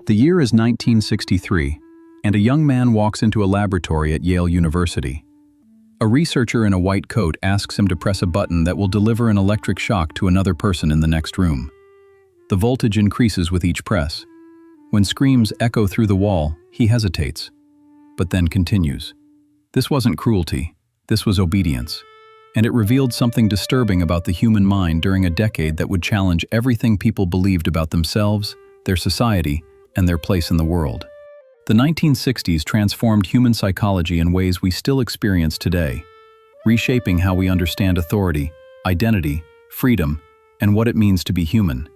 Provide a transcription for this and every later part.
The year is 1963, and a young man walks into a laboratory at Yale University. A researcher in a white coat asks him to press a button that will deliver an electric shock to another person in the next room. The voltage increases with each press. When screams echo through the wall, he hesitates, but then continues. This wasn't cruelty, this was obedience, and it revealed something disturbing about the human mind during a decade that would challenge everything people believed about themselves, their society, and their place in the world. The 1960s transformed human psychology in ways we still experience today, reshaping how we understand authority, identity, freedom, and what it means to be human.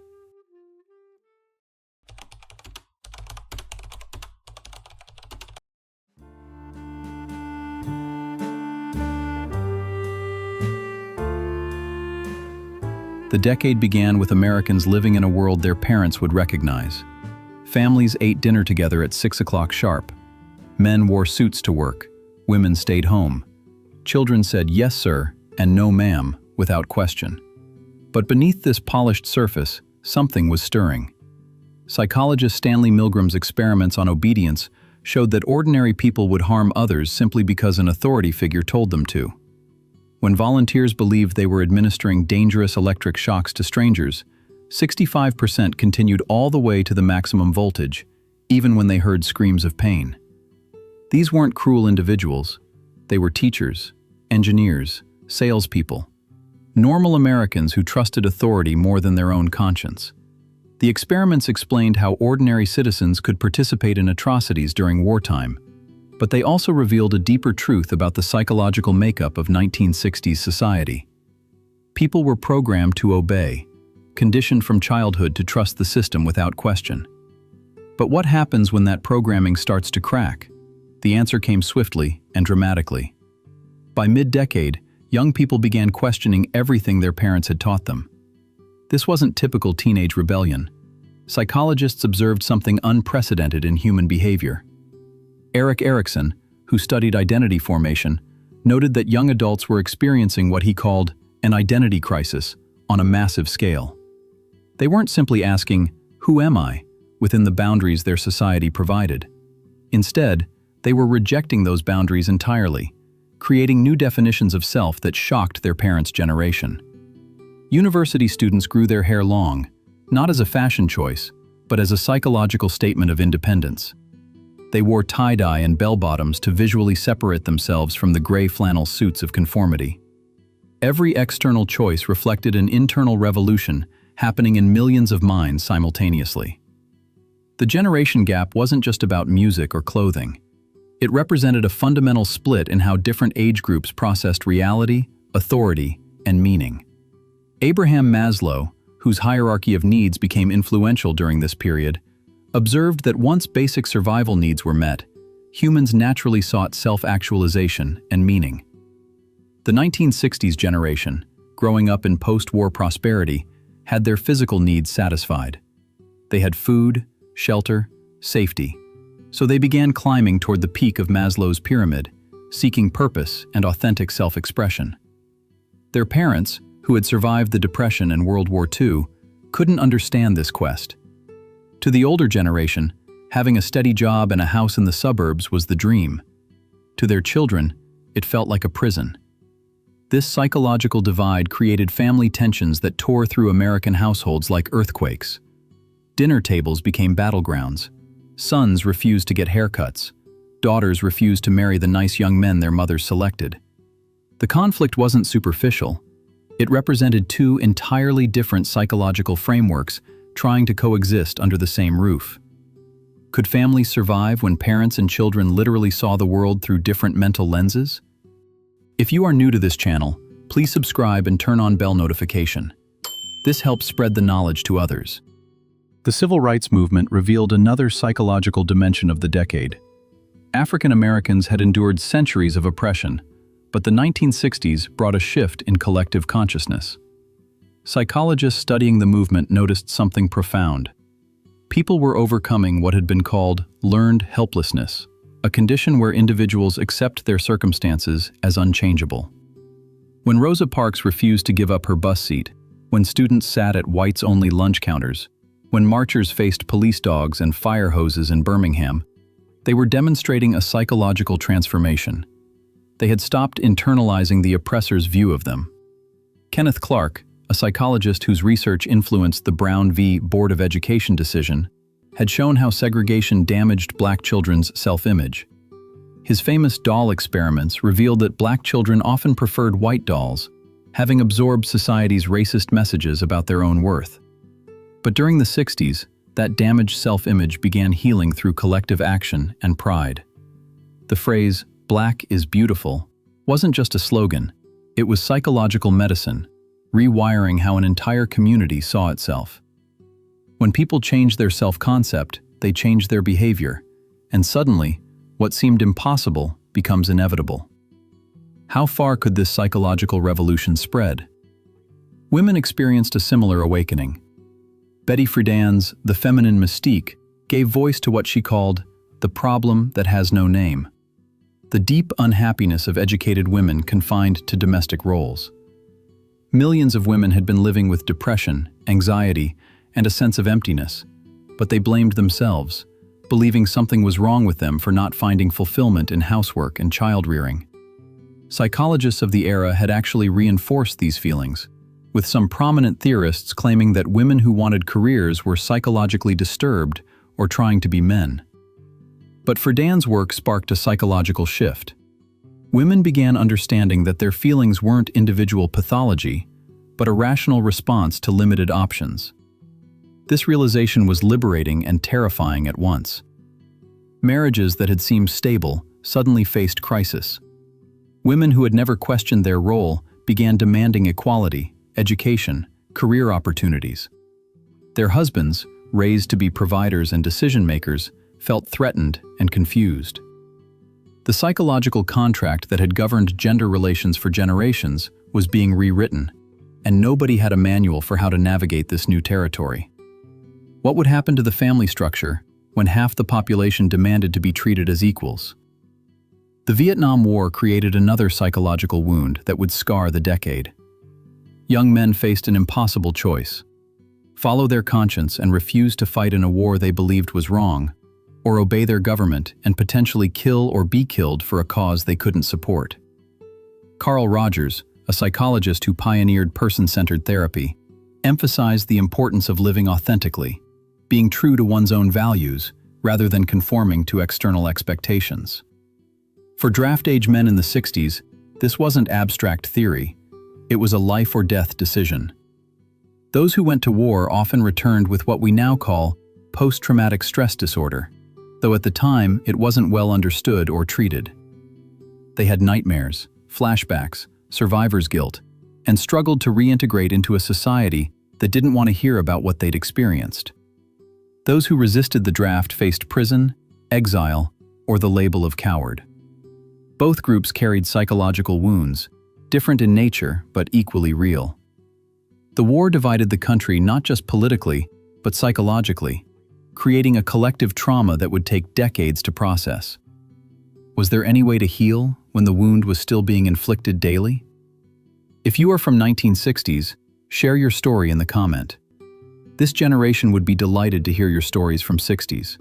The decade began with Americans living in a world their parents would recognize. Families ate dinner together at 6 o'clock sharp. Men wore suits to work. Women stayed home. Children said yes, sir, and no, ma'am, without question. But beneath this polished surface, something was stirring. Psychologist Stanley Milgram's experiments on obedience showed that ordinary people would harm others simply because an authority figure told them to. When volunteers believed they were administering dangerous electric shocks to strangers, 65% continued all the way to the maximum voltage, even when they heard screams of pain. These weren't cruel individuals. They were teachers, engineers, salespeople, normal Americans who trusted authority more than their own conscience. The experiments explained how ordinary citizens could participate in atrocities during wartime, but they also revealed a deeper truth about the psychological makeup of 1960s society. People were programmed to obey, conditioned from childhood to trust the system without question. But what happens when that programming starts to crack? The answer came swiftly and dramatically. By mid-decade, young people began questioning everything their parents had taught them. This wasn't typical teenage rebellion. Psychologists observed something unprecedented in human behavior. Erik Erikson, who studied identity formation, noted that young adults were experiencing what he called an identity crisis on a massive scale. They weren't simply asking, "Who am I?" within the boundaries their society provided. Instead, they were rejecting those boundaries entirely, creating new definitions of self that shocked their parents' generation. University students grew their hair long, not as a fashion choice, but as a psychological statement of independence. They wore tie-dye and bell-bottoms to visually separate themselves from the gray flannel suits of conformity. Every external choice reflected an internal revolution happening in millions of minds simultaneously. The generation gap wasn't just about music or clothing. It represented a fundamental split in how different age groups processed reality, authority, and meaning. Abraham Maslow, whose hierarchy of needs became influential during this period, observed that once basic survival needs were met, humans naturally sought self-actualization and meaning. The 1960s generation, growing up in post-war prosperity, had their physical needs satisfied. They had food, shelter, safety, so they began climbing toward the peak of Maslow's pyramid, seeking purpose and authentic self-expression. Their parents, who had survived the Depression and World War II, couldn't understand this quest. To the older generation, having a steady job and a house in the suburbs was the dream. To their children, it felt like a prison. This psychological divide created family tensions that tore through American households like earthquakes. Dinner tables became battlegrounds. Sons refused to get haircuts. Daughters refused to marry the nice young men their mothers selected. The conflict wasn't superficial. It represented two entirely different psychological frameworks trying to coexist under the same roof. Could families survive when parents and children literally saw the world through different mental lenses? If you are new to this channel, please subscribe and turn on bell notification. This helps spread the knowledge to others. The civil rights movement revealed another psychological dimension of the decade. African Americans had endured centuries of oppression, but the 1960s brought a shift in collective consciousness. Psychologists studying the movement noticed something profound. People were overcoming what had been called learned helplessness, a condition where individuals accept their circumstances as unchangeable. When Rosa Parks refused to give up her bus seat, when students sat at whites-only lunch counters, When marchers faced police dogs and fire hoses in Birmingham, they were demonstrating a psychological transformation. They had stopped internalizing the oppressor's view of them. Kenneth Clark, a psychologist whose research influenced the Brown v. Board of Education decision, had shown how segregation damaged black children's self-image. His famous doll experiments revealed that black children often preferred white dolls, having absorbed society's racist messages about their own worth. But during the 60s, that damaged self-image began healing through collective action and pride. The phrase, "Black is beautiful," wasn't just a slogan, it was psychological medicine, rewiring how an entire community saw itself. When people change their self-concept, they change their behavior, and suddenly, what seemed impossible becomes inevitable. How far could this psychological revolution spread? Women experienced a similar awakening. Betty Friedan's The Feminine Mystique gave voice to what she called the problem that has no name, the deep unhappiness of educated women confined to domestic roles. Millions of women had been living with depression, anxiety, and a sense of emptiness, but they blamed themselves, believing something was wrong with them for not finding fulfillment in housework and child-rearing. Psychologists of the era had actually reinforced these feelings, with some prominent theorists claiming that women who wanted careers were psychologically disturbed or trying to be men. But Friedan's work sparked a psychological shift. Women began understanding that their feelings weren't individual pathology, but a rational response to limited options. This realization was liberating and terrifying at once. Marriages that had seemed stable suddenly faced crisis. Women who had never questioned their role began demanding equality, education, career opportunities. Their husbands, raised to be providers and decision-makers, felt threatened and confused. The psychological contract that had governed gender relations for generations was being rewritten, and nobody had a manual for how to navigate this new territory. What would happen to the family structure when half the population demanded to be treated as equals? The Vietnam War created another psychological wound that would scar the decade. Young men faced an impossible choice: follow their conscience and refuse to fight in a war they believed was wrong, or obey their government and potentially kill or be killed for a cause they couldn't support. Carl Rogers, a psychologist who pioneered person-centered therapy, emphasized the importance of living authentically, being true to one's own values rather than conforming to external expectations. For draft-age men in the 60s, this wasn't abstract theory, it was a life-or-death decision. Those who went to war often returned with what we now call post-traumatic stress disorder, though at the time it wasn't well understood or treated. They had nightmares, flashbacks, survivor's guilt, and struggled to reintegrate into a society that didn't want to hear about what they'd experienced. Those who resisted the draft faced prison, exile, or the label of coward. Both groups carried psychological wounds, different in nature but equally real. The war divided the country not just politically, but psychologically, creating a collective trauma that would take decades to process. Was there any way to heal when the wound was still being inflicted daily? If you are from 1960s, share your story in the comment. This generation would be delighted to hear your stories from 60s.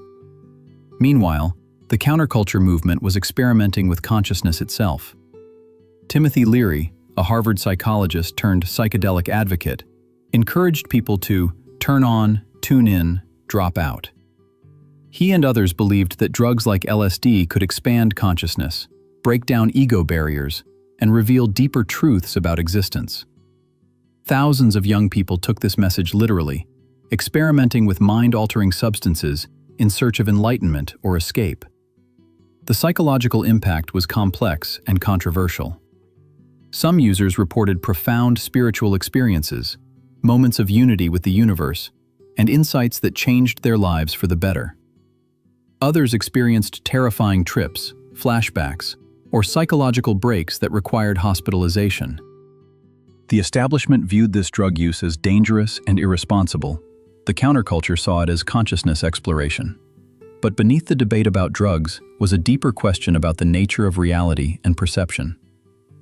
Meanwhile, the counterculture movement was experimenting with consciousness itself. Timothy Leary, a Harvard psychologist turned psychedelic advocate, encouraged people to turn on, tune in, drop out. He and others believed that drugs like LSD could expand consciousness, break down ego barriers, and reveal deeper truths about existence. Thousands of young people took this message literally, experimenting with mind-altering substances in search of enlightenment or escape. The psychological impact was complex and controversial. Some users reported profound spiritual experiences, moments of unity with the universe, and insights that changed their lives for the better. Others experienced terrifying trips, flashbacks, or psychological breaks that required hospitalization. The establishment viewed this drug use as dangerous and irresponsible. The counterculture saw it as consciousness exploration. But beneath the debate about drugs was a deeper question about the nature of reality and perception.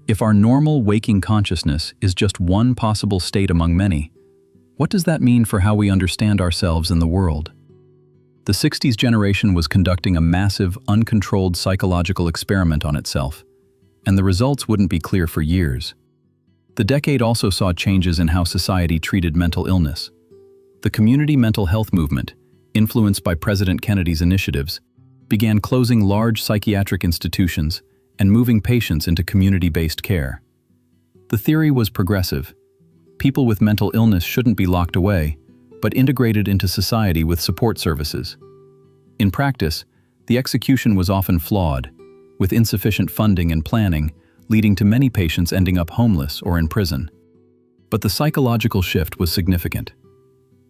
If our normal waking consciousness is just one possible state among many, What does that mean for how we understand ourselves and the world? The 60s generation was conducting a massive, uncontrolled psychological experiment on itself, and the results wouldn't be clear for years. The decade also saw changes in how society treated mental illness. The community mental health movement, influenced by President Kennedy's initiatives, began closing large psychiatric institutions and moving patients into community-based care. The theory was progressive. People with mental illness shouldn't be locked away, but integrated into society with support services. In practice, the execution was often flawed, with insufficient funding and planning leading to many patients ending up homeless or in prison. But the psychological shift was significant.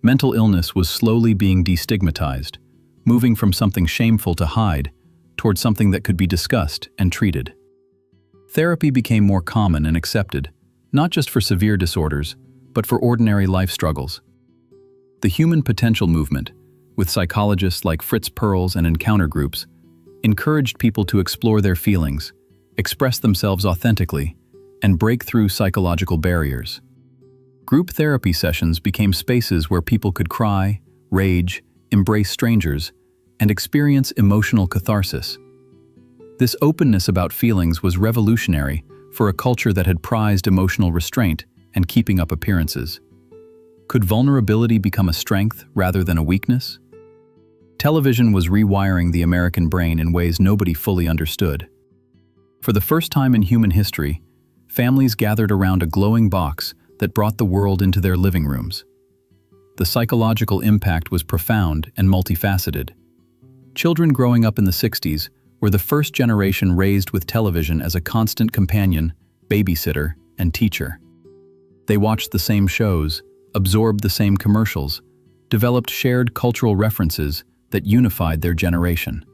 Mental illness was slowly being destigmatized, moving from something shameful to hide toward something that could be discussed and treated. Therapy became more common and accepted, not just for severe disorders, but for ordinary life struggles. The human potential movement, with psychologists like Fritz Perls and encounter groups, encouraged people to explore their feelings, express themselves authentically, and break through psychological barriers. Group therapy sessions became spaces where people could cry, rage, embrace strangers, and experience emotional catharsis. This openness about feelings was revolutionary for a culture that had prized emotional restraint and keeping up appearances. Could vulnerability become a strength rather than a weakness? Television was rewiring the American brain in ways nobody fully understood. For the first time in human history, families gathered around a glowing box that brought the world into their living rooms. The psychological impact was profound and multifaceted. Children growing up in the 60s were the first generation raised with television as a constant companion, babysitter, and teacher. They watched the same shows, absorbed the same commercials, developed shared cultural references that unified their generation.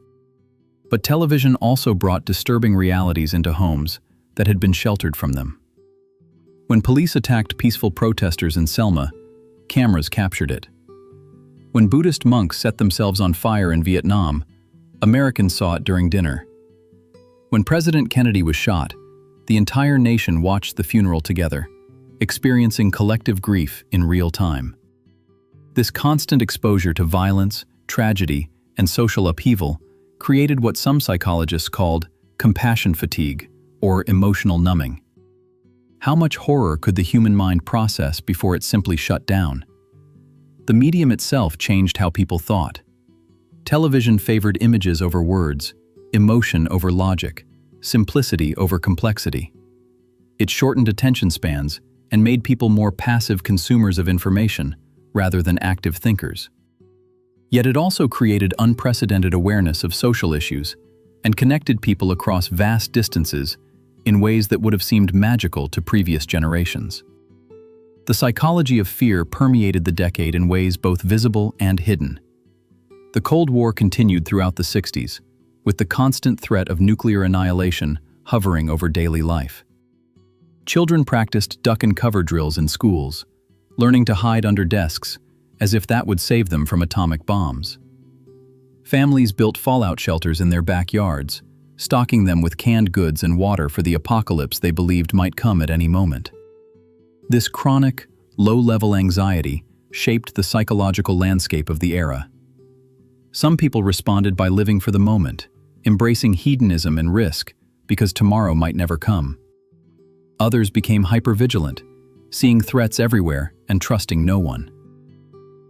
But television also brought disturbing realities into homes that had been sheltered from them. When police attacked peaceful protesters in Selma, cameras captured it. When Buddhist monks set themselves on fire in Vietnam, Americans saw it during dinner. When President Kennedy was shot, the entire nation watched the funeral together, experiencing collective grief in real time. This constant exposure to violence, tragedy, and social upheaval created what some psychologists called compassion fatigue, or emotional numbing. How much horror could the human mind process before it simply shut down? The medium itself changed how people thought. Television favored images over words, emotion over logic, simplicity over complexity. It shortened attention spans and made people more passive consumers of information rather than active thinkers. Yet it also created unprecedented awareness of social issues and connected people across vast distances in ways that would have seemed magical to previous generations. The psychology of fear permeated the decade in ways both visible and hidden. The Cold War continued throughout the 60s, with the constant threat of nuclear annihilation hovering over daily life. Children practiced duck-and-cover drills in schools, learning to hide under desks, as if that would save them from atomic bombs. Families built fallout shelters in their backyards, stocking them with canned goods and water for the apocalypse they believed might come at any moment. This chronic, low-level anxiety shaped the psychological landscape of the era. Some people responded by living for the moment, embracing hedonism and risk because tomorrow might never come. Others became hypervigilant, seeing threats everywhere and trusting no one.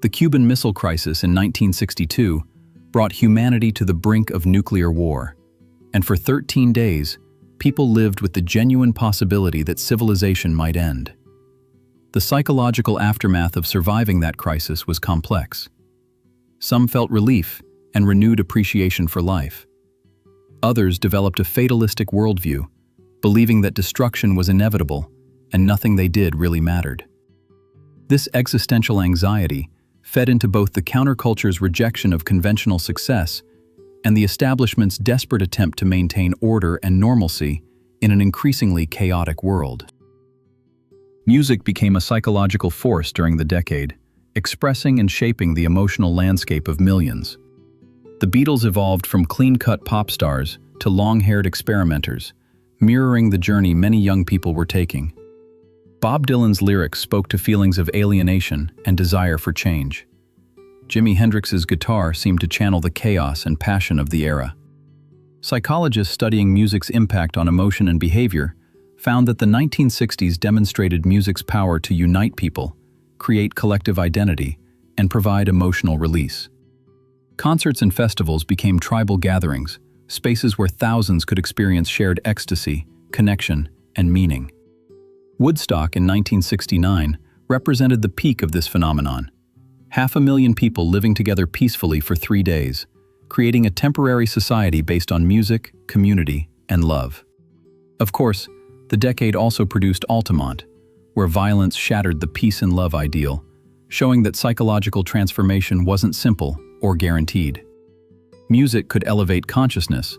The Cuban Missile Crisis in 1962 brought humanity to the brink of nuclear war, and for 13 days, people lived with the genuine possibility that civilization might end. The psychological aftermath of surviving that crisis was complex. Some felt relief and renewed appreciation for life. Others developed a fatalistic worldview, believing that destruction was inevitable and nothing they did really mattered. This existential anxiety fed into both the counterculture's rejection of conventional success and the establishment's desperate attempt to maintain order and normalcy in an increasingly chaotic world. Music became a psychological force during the decade, expressing and shaping the emotional landscape of millions. The Beatles evolved from clean-cut pop stars to long-haired experimenters, mirroring the journey many young people were taking. Bob Dylan's lyrics spoke to feelings of alienation and desire for change. Jimi Hendrix's guitar seemed to channel the chaos and passion of the era. Psychologists studying music's impact on emotion and behavior found that the 1960s demonstrated music's power to unite people, create collective identity, and provide emotional release. Concerts and festivals became tribal gatherings, spaces where thousands could experience shared ecstasy, connection, and meaning. Woodstock in 1969 represented the peak of this phenomenon. 500,000 people living together peacefully for 3 days, creating a temporary society based on music, community, and love. Of course, the decade also produced Altamont, where violence shattered the peace and love ideal, showing that psychological transformation wasn't simple or guaranteed. Music could elevate consciousness,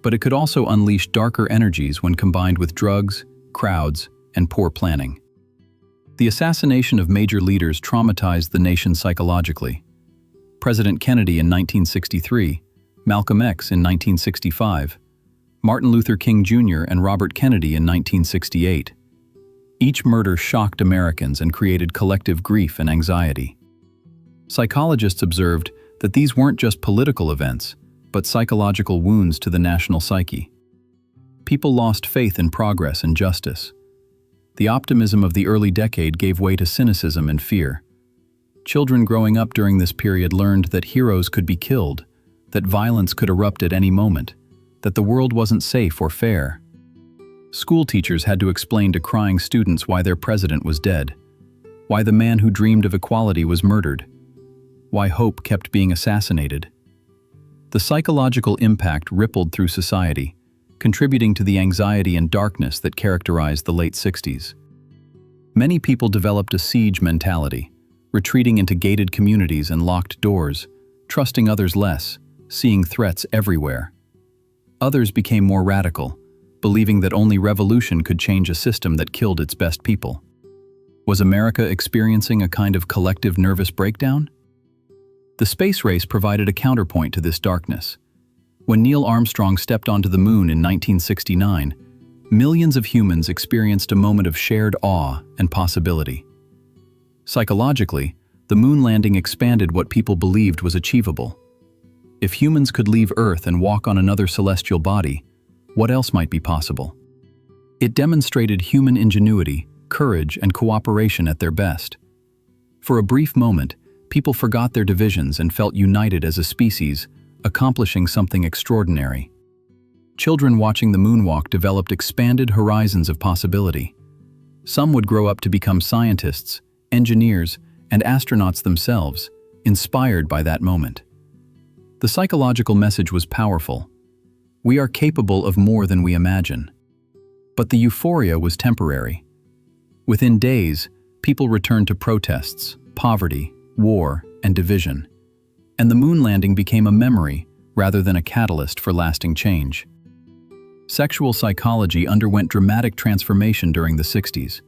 but it could also unleash darker energies when combined with drugs, crowds, and poor planning. The assassination of major leaders traumatized the nation psychologically. President Kennedy in 1963, Malcolm X in 1965, Martin Luther King Jr. and Robert Kennedy in 1968. Each murder shocked Americans and created collective grief and anxiety. Psychologists observed that these weren't just political events, but psychological wounds to the national psyche. People lost faith in progress and justice. The optimism of the early decade gave way to cynicism and fear. Children growing up during this period learned that heroes could be killed, that violence could erupt at any moment, that the world wasn't safe or fair. School teachers had to explain to crying students why their president was dead, why the man who dreamed of equality was murdered, why hope kept being assassinated. The psychological impact rippled through society, contributing to the anxiety and darkness that characterized the late 60s. Many people developed a siege mentality, retreating into gated communities and locked doors, trusting others less, seeing threats everywhere. Others became more radical, believing that only revolution could change a system that killed its best people. Was America experiencing a kind of collective nervous breakdown? The space race provided a counterpoint to this darkness. When Neil Armstrong stepped onto the moon in 1969, millions of humans experienced a moment of shared awe and possibility. Psychologically, the moon landing expanded what people believed was achievable. If humans could leave Earth and walk on another celestial body, what else might be possible? It demonstrated human ingenuity, courage, and cooperation at their best. For a brief moment, people forgot their divisions and felt united as a species, accomplishing something extraordinary. Children watching the moonwalk developed expanded horizons of possibility. Some would grow up to become scientists, engineers, and astronauts themselves, inspired by that moment. The psychological message was powerful. We are capable of more than we imagine. But the euphoria was temporary. Within days, people returned to protests, poverty, war, and division. And the moon landing became a memory rather than a catalyst for lasting change. Sexual psychology underwent dramatic transformation during the 60s.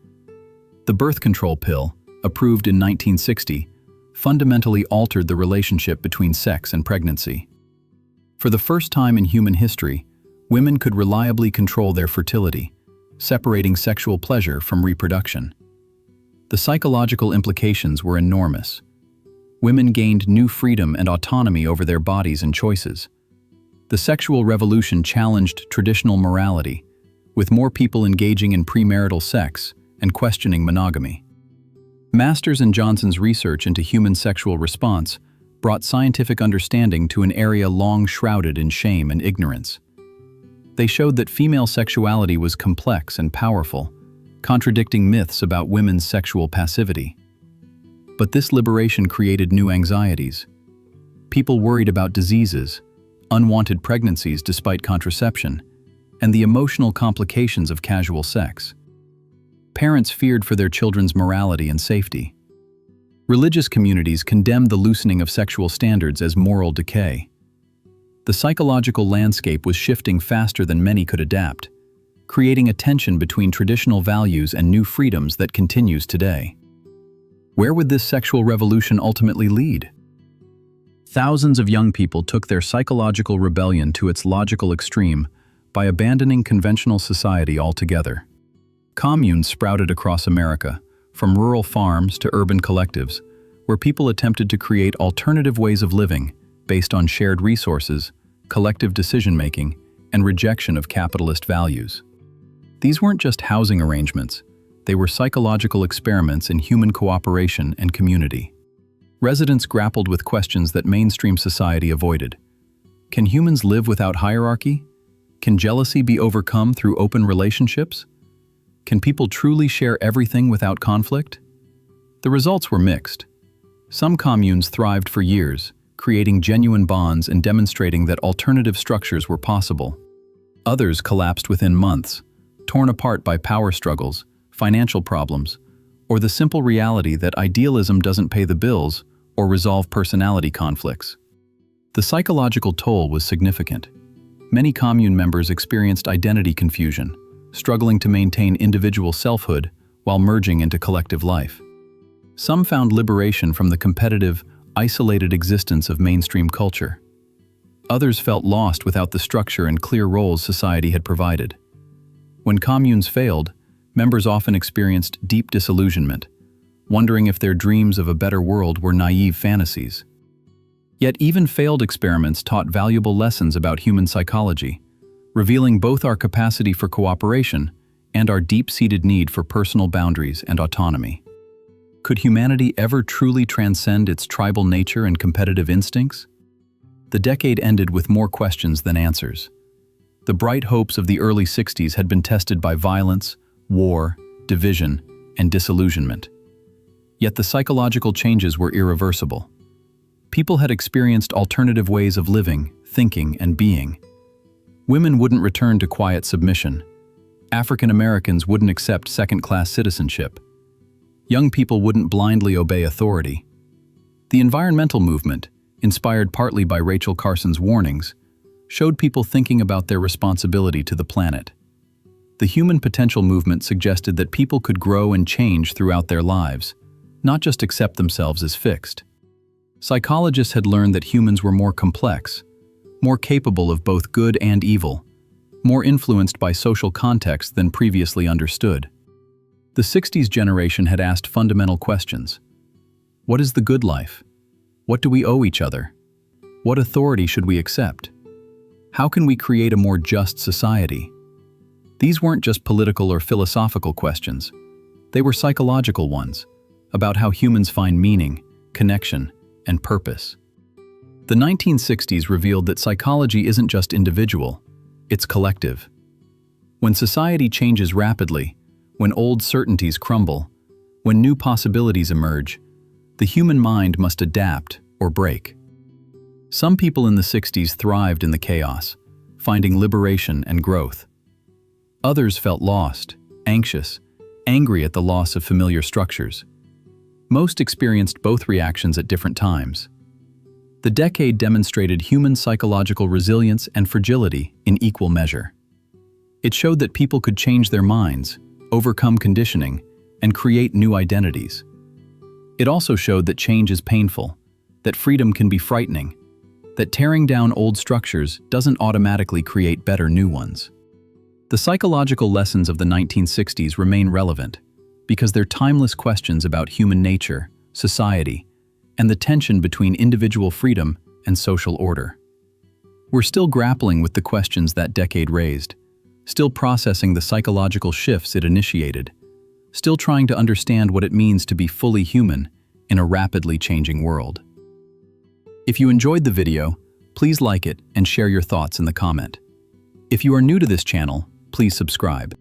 The birth control pill, approved in 1960, fundamentally altered the relationship between sex and pregnancy. For the first time in human history, women could reliably control their fertility, separating sexual pleasure from reproduction. The psychological implications were enormous. Women gained new freedom and autonomy over their bodies and choices. The sexual revolution challenged traditional morality, with more people engaging in premarital sex and questioning monogamy. Masters and Johnson's research into human sexual response brought scientific understanding to an area long shrouded in shame and ignorance. They showed that female sexuality was complex and powerful, contradicting myths about women's sexual passivity. But this liberation created new anxieties. People worried about diseases, unwanted pregnancies despite contraception, and the emotional complications of casual sex. Parents feared for their children's morality and safety. Religious communities condemned the loosening of sexual standards as moral decay. The psychological landscape was shifting faster than many could adapt, creating a tension between traditional values and new freedoms that continues today. Where would this sexual revolution ultimately lead? Thousands of young people took their psychological rebellion to its logical extreme by abandoning conventional society altogether. Communes sprouted across America, from rural farms to urban collectives, where people attempted to create alternative ways of living based on shared resources, collective decision-making, and rejection of capitalist values. These weren't just housing arrangements, they were psychological experiments in human cooperation and community. Residents grappled with questions that mainstream society avoided. Can humans live without hierarchy? Can jealousy be overcome through open relationships? Can people truly share everything without conflict? The results were mixed. Some communes thrived for years, creating genuine bonds and demonstrating that alternative structures were possible. Others collapsed within months, torn apart by power struggles, financial problems, or the simple reality that idealism doesn't pay the bills or resolve personality conflicts. The psychological toll was significant. Many commune members experienced identity confusion, struggling to maintain individual selfhood while merging into collective life. Some found liberation from the competitive, isolated existence of mainstream culture. Others felt lost without the structure and clear roles society had provided. When communes failed, members often experienced deep disillusionment, wondering if their dreams of a better world were naive fantasies. Yet even failed experiments taught valuable lessons about human psychology, revealing both our capacity for cooperation and our deep-seated need for personal boundaries and autonomy. Could humanity ever truly transcend its tribal nature and competitive instincts? The decade ended with more questions than answers. The bright hopes of the early 60s had been tested by violence, war, division, and disillusionment. Yet the psychological changes were irreversible. People had experienced alternative ways of living, thinking, and being. Women wouldn't return to quiet submission. African Americans wouldn't accept second-class citizenship. Young people wouldn't blindly obey authority. The environmental movement, inspired partly by Rachel Carson's warnings, showed people thinking about their responsibility to the planet. The human potential movement suggested that people could grow and change throughout their lives, not just accept themselves as fixed. Psychologists had learned that humans were more complex, more capable of both good and evil, more influenced by social context than previously understood. The 60s generation had asked fundamental questions. What is the good life? What do we owe each other? What authority should we accept? How can we create a more just society? These weren't just political or philosophical questions. They were psychological ones, about how humans find meaning, connection, and purpose. The 1960s revealed that psychology isn't just individual, it's collective. When society changes rapidly, when old certainties crumble, when new possibilities emerge, the human mind must adapt or break. Some people in the 60s thrived in the chaos, finding liberation and growth. Others felt lost, anxious, angry at the loss of familiar structures. Most experienced both reactions at different times. The decade demonstrated human psychological resilience and fragility in equal measure. It showed that people could change their minds, overcome conditioning, and create new identities. It also showed that change is painful, that freedom can be frightening, that tearing down old structures doesn't automatically create better new ones. The psychological lessons of the 1960s remain relevant because they're timeless questions about human nature, society, and the tension between individual freedom and social order. We're still grappling with the questions that decade raised, still processing the psychological shifts it initiated, still trying to understand what it means to be fully human in a rapidly changing world. If you enjoyed the video, please like it and share your thoughts in the comment. If you are new to this channel, please subscribe.